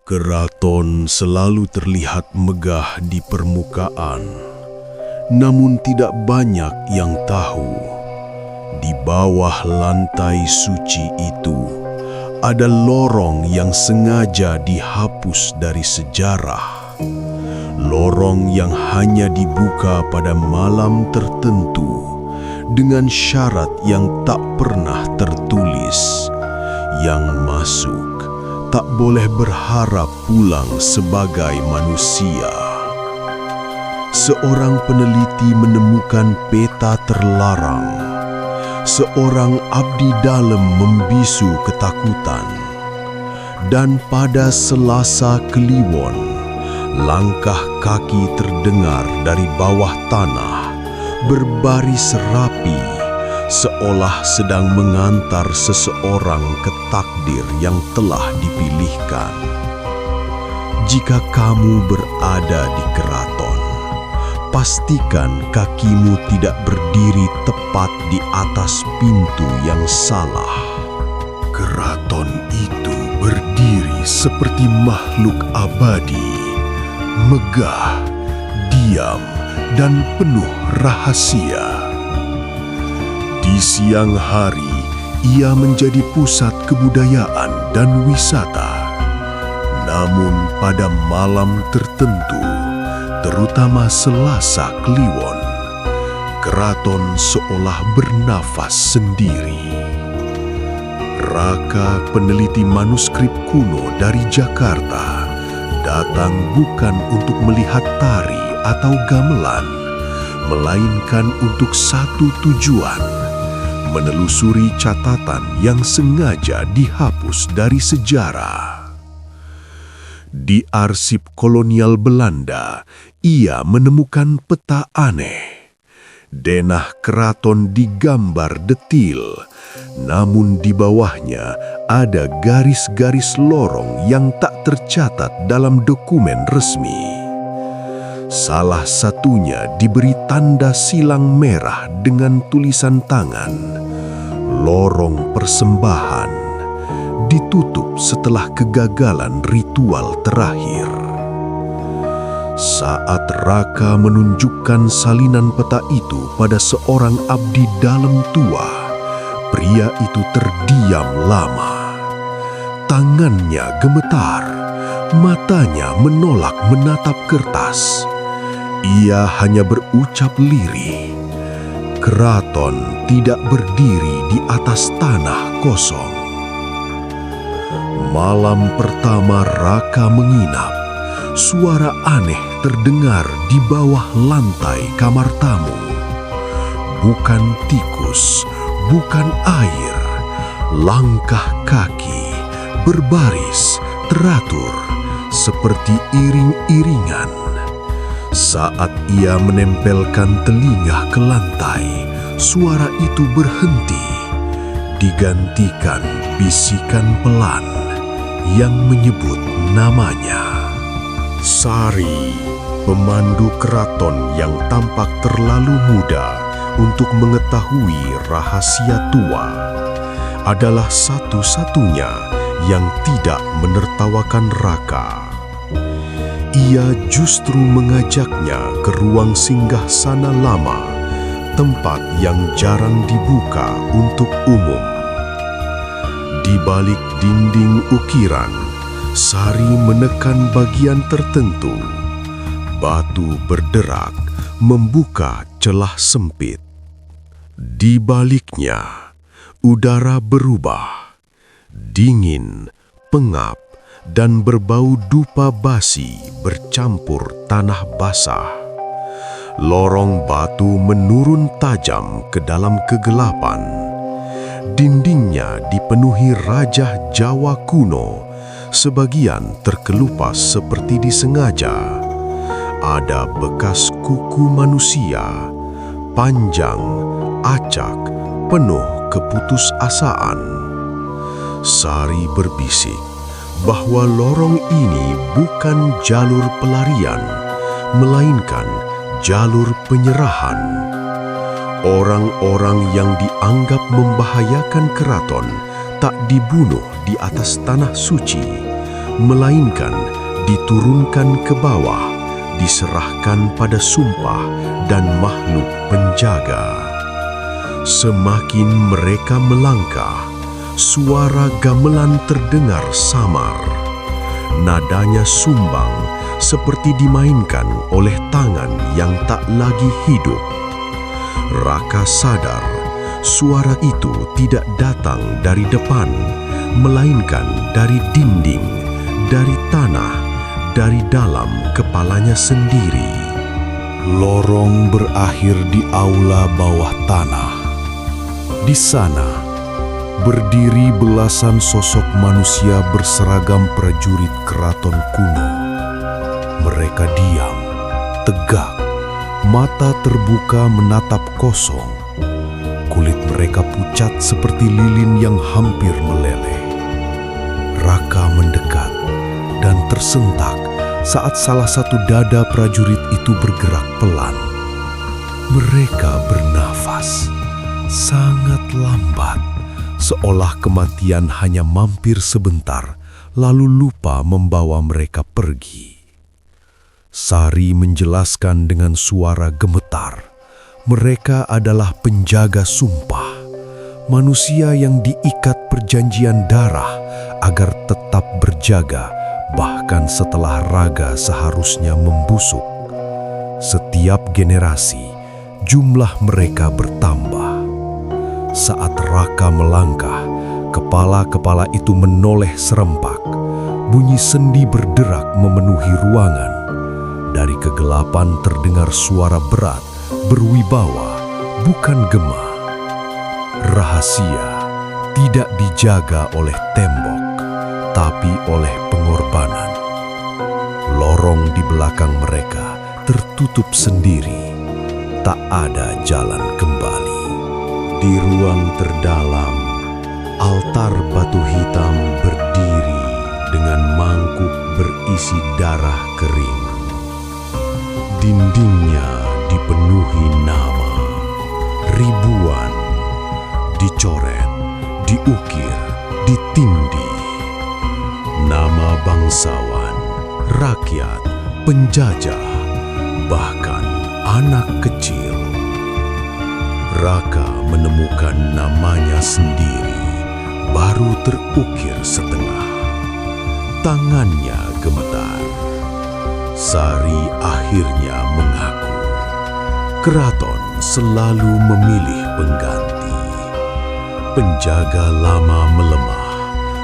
Keraton selalu terlihat megah di permukaan, namun tidak banyak yang tahu. Di bawah lantai suci itu ada lorong yang sengaja dihapus dari sejarah. Lorong yang hanya dibuka pada malam tertentu dengan syarat yang tak pernah tertulis. Yang masuk tak boleh berharap pulang sebagai manusia. Seorang peneliti menemukan peta terlarang. Seorang abdi dalam membisu ketakutan. Dan pada Selasa Kliwon, langkah kaki terdengar dari bawah tanah, berbaris rapi, seolah sedang mengantar seseorang ke takdir yang telah dipilihkan. Jika kamu berada di keraton, pastikan kakimu tidak berdiri tepat di atas pintu yang salah. Keraton itu berdiri seperti makhluk abadi, megah, diam, dan penuh rahasia. Di siang hari, ia menjadi pusat kebudayaan dan wisata. Namun pada malam tertentu, terutama Selasa Kliwon, keraton seolah bernafas sendiri. Raka, peneliti manuskrip kuno dari Jakarta, datang bukan untuk melihat tari atau gamelan, melainkan untuk satu tujuan: menelusuri catatan yang sengaja dihapus dari sejarah. Di arsip kolonial Belanda, ia menemukan peta aneh. Denah keraton digambar detil, namun di bawahnya ada garis-garis lorong yang tak tercatat dalam dokumen resmi. Salah satunya diberi tanda silang merah dengan tulisan tangan, "Lorong Persembahan", ditutup setelah kegagalan ritual terakhir. Saat Raka menunjukkan salinan peta itu pada seorang abdi dalam tua, pria itu terdiam lama. Tangannya gemetar, matanya menolak menatap kertas. Ia hanya berucap lirih, "Keraton tidak berdiri di atas tanah kosong." Malam pertama Raka menginap, suara aneh terdengar di bawah lantai kamar tamu. Bukan tikus, bukan air, langkah kaki berbaris, teratur, seperti iring-iringan. Saat ia menempelkan telinga ke lantai, suara itu berhenti, digantikan bisikan pelan yang menyebut namanya. Sari, pemandu keraton yang tampak terlalu muda untuk mengetahui rahasia tua, adalah satu-satunya yang tidak menertawakan Raka. Ia justru mengajaknya ke ruang singgahsana lama, tempat yang jarang dibuka untuk umum. Di balik dinding ukiran, Sari menekan bagian tertentu. Batu berderak membuka celah sempit. Di baliknya, udara berubah, dingin, pengap, dan berbau dupa basi bercampur tanah basah. Lorong batu menurun tajam ke dalam kegelapan. Dindingnya dipenuhi rajah Jawa kuno, sebagian terkelupas seperti disengaja. Ada bekas kuku manusia, panjang, acak, penuh keputusasaan. Sari berbisik bahwa lorong ini bukan jalur pelarian, melainkan jalur penyerahan. Orang-orang yang dianggap membahayakan keraton tak dibunuh di atas tanah suci, melainkan diturunkan ke bawah, diserahkan pada sumpah dan makhluk penjaga. Semakin mereka melangkah, suara gamelan terdengar samar. Nadanya sumbang seperti dimainkan oleh tangan yang tak lagi hidup. Raka sadar suara itu tidak datang dari depan, melainkan dari dinding, dari tanah, dari dalam kepalanya sendiri. Lorong berakhir di aula bawah tanah. Di sana, berdiri belasan sosok manusia berseragam prajurit keraton kuno. Mereka diam, tegak, mata terbuka menatap kosong. Kulit mereka pucat seperti lilin yang hampir meleleh. Raka mendekat dan tersentak saat salah satu dada prajurit itu bergerak pelan. Mereka bernafas sangat lambat, seolah kematian hanya mampir sebentar, lalu lupa membawa mereka pergi. Sari menjelaskan dengan suara gemetar, mereka adalah penjaga sumpah, manusia yang diikat perjanjian darah agar tetap berjaga bahkan setelah raga seharusnya membusuk. Setiap generasi, jumlah mereka bertambah. Saat Raka melangkah, kepala-kepala itu menoleh serempak. Bunyi sendi berderak memenuhi ruangan. Dari kegelapan terdengar suara berat, berwibawa, bukan gema. Rahasia tidak dijaga oleh tembok, tapi oleh pengorbanan. Lorong di belakang mereka tertutup sendiri, tak ada jalan kembali. Di ruang terdalam, altar batu hitam berdiri dengan mangkuk berisi darah kering. Dindingnya dipenuhi nama, ribuan, dicoret, diukir, ditindih. Nama bangsawan, rakyat, penjajah, bahkan anak kecil. Raka menemukan namanya sendiri, baru terukir setengah. Tangannya gemetar. Sari akhirnya mengaku, keraton selalu memilih pengganti. Penjaga lama melemah,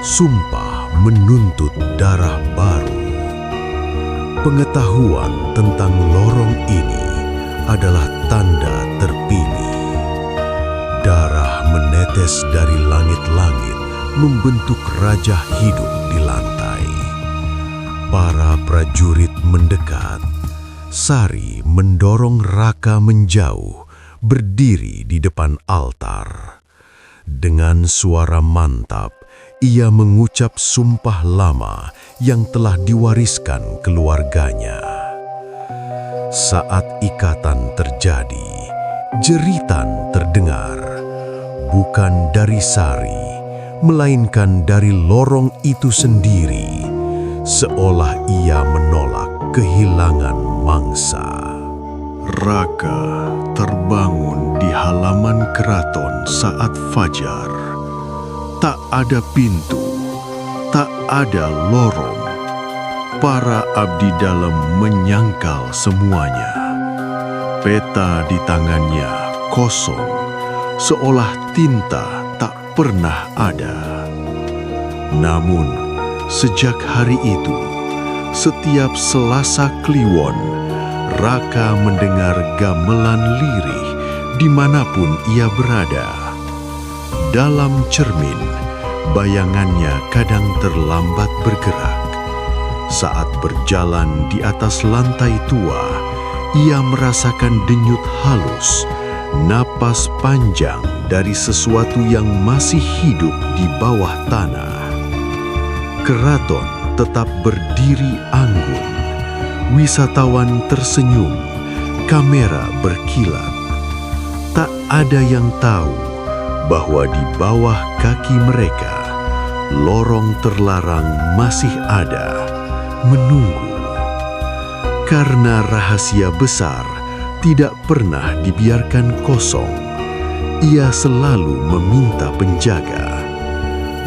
sumpah menuntut darah baru. Pengetahuan tentang lorong ini adalah tanda terpilih. Darah menetes dari langit-langit membentuk raja hidup di lantai. Para prajurit mendekat. Sari mendorong Raka menjauh, berdiri di depan altar. Dengan suara mantap, ia mengucap sumpah lama yang telah diwariskan keluarganya. Saat ikatan terjadi, jeritan terdengar, bukan dari Sari, melainkan dari lorong itu sendiri, seolah ia menolak kehilangan mangsa. Raka terbangun di halaman keraton saat fajar. Tak ada pintu, tak ada lorong. Para abdi dalam menyangkal semuanya. Peta di tangannya kosong, seolah tinta tak pernah ada. Namun, sejak hari itu, setiap Selasa Kliwon, Raka mendengar gamelan lirih dimanapun ia berada. Dalam cermin, bayangannya kadang terlambat bergerak. Saat berjalan di atas lantai tua, ia merasakan denyut halus, napas panjang dari sesuatu yang masih hidup di bawah tanah. Keraton tetap berdiri anggun. Wisatawan tersenyum, kamera berkilat. Tak ada yang tahu bahwa di bawah kaki mereka, lorong terlarang masih ada, menunggu. Karena rahasia besar tidak pernah dibiarkan kosong. Ia selalu meminta penjaga.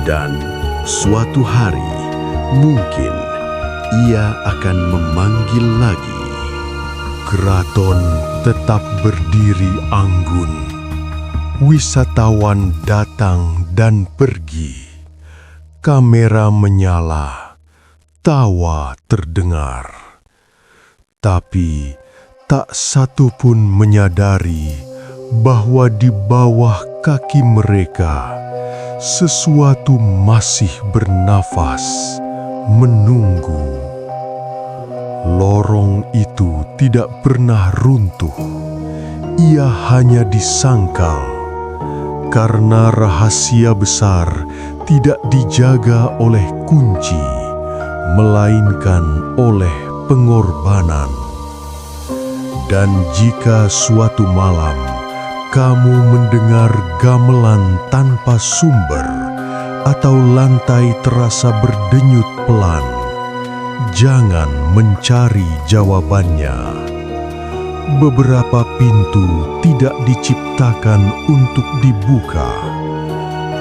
Dan suatu hari, mungkin ia akan memanggil lagi. Keraton tetap berdiri anggun. Wisatawan datang dan pergi. Kamera menyala, tawa terdengar. Tapi tak satu pun menyadari bahwa di bawah kaki mereka sesuatu masih bernafas, menunggu. Lorong itu tidak pernah runtuh. Ia hanya disangkal karena rahasia besar tidak dijaga oleh kunci, melainkan oleh pengorbanan. Dan jika suatu malam kamu mendengar gamelan tanpa sumber atau lantai terasa berdenyut pelan, jangan mencari jawabannya. Beberapa pintu tidak diciptakan untuk dibuka,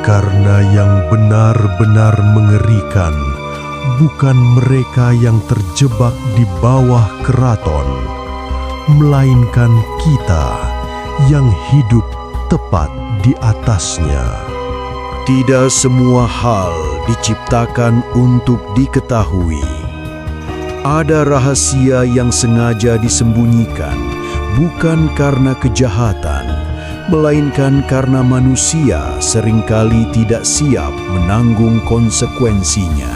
karena yang benar-benar mengerikan bukan mereka yang terjebak di bawah keraton, melainkan kita yang hidup tepat di atasnya. Tidak semua hal diciptakan untuk diketahui. Ada rahasia yang sengaja disembunyikan, bukan karena kejahatan, melainkan karena manusia seringkali tidak siap menanggung konsekuensinya.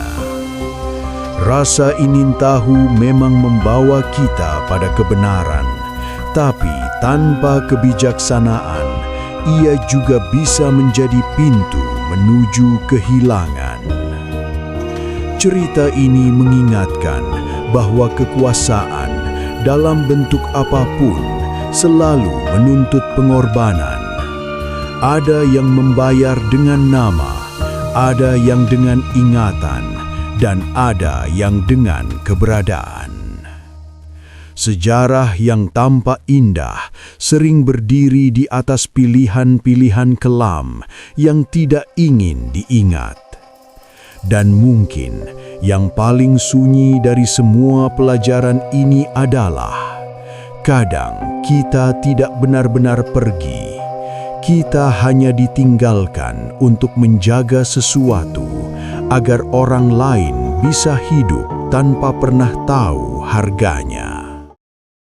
Rasa ingin tahu memang membawa kita pada kebenaran, tapi tanpa kebijaksanaan, ia juga bisa menjadi pintu menuju kehilangan. Cerita ini mengingatkan bahwa kekuasaan dalam bentuk apapun selalu menuntut pengorbanan. Ada yang membayar dengan nama, ada yang dengan ingatan, dan ada yang dengan keberadaan. Sejarah yang tampak indah sering berdiri di atas pilihan-pilihan kelam yang tidak ingin diingat. Dan mungkin yang paling sunyi dari semua pelajaran ini adalah kadang kita tidak benar-benar pergi. Kita hanya ditinggalkan untuk menjaga sesuatu agar orang lain bisa hidup tanpa pernah tahu harganya.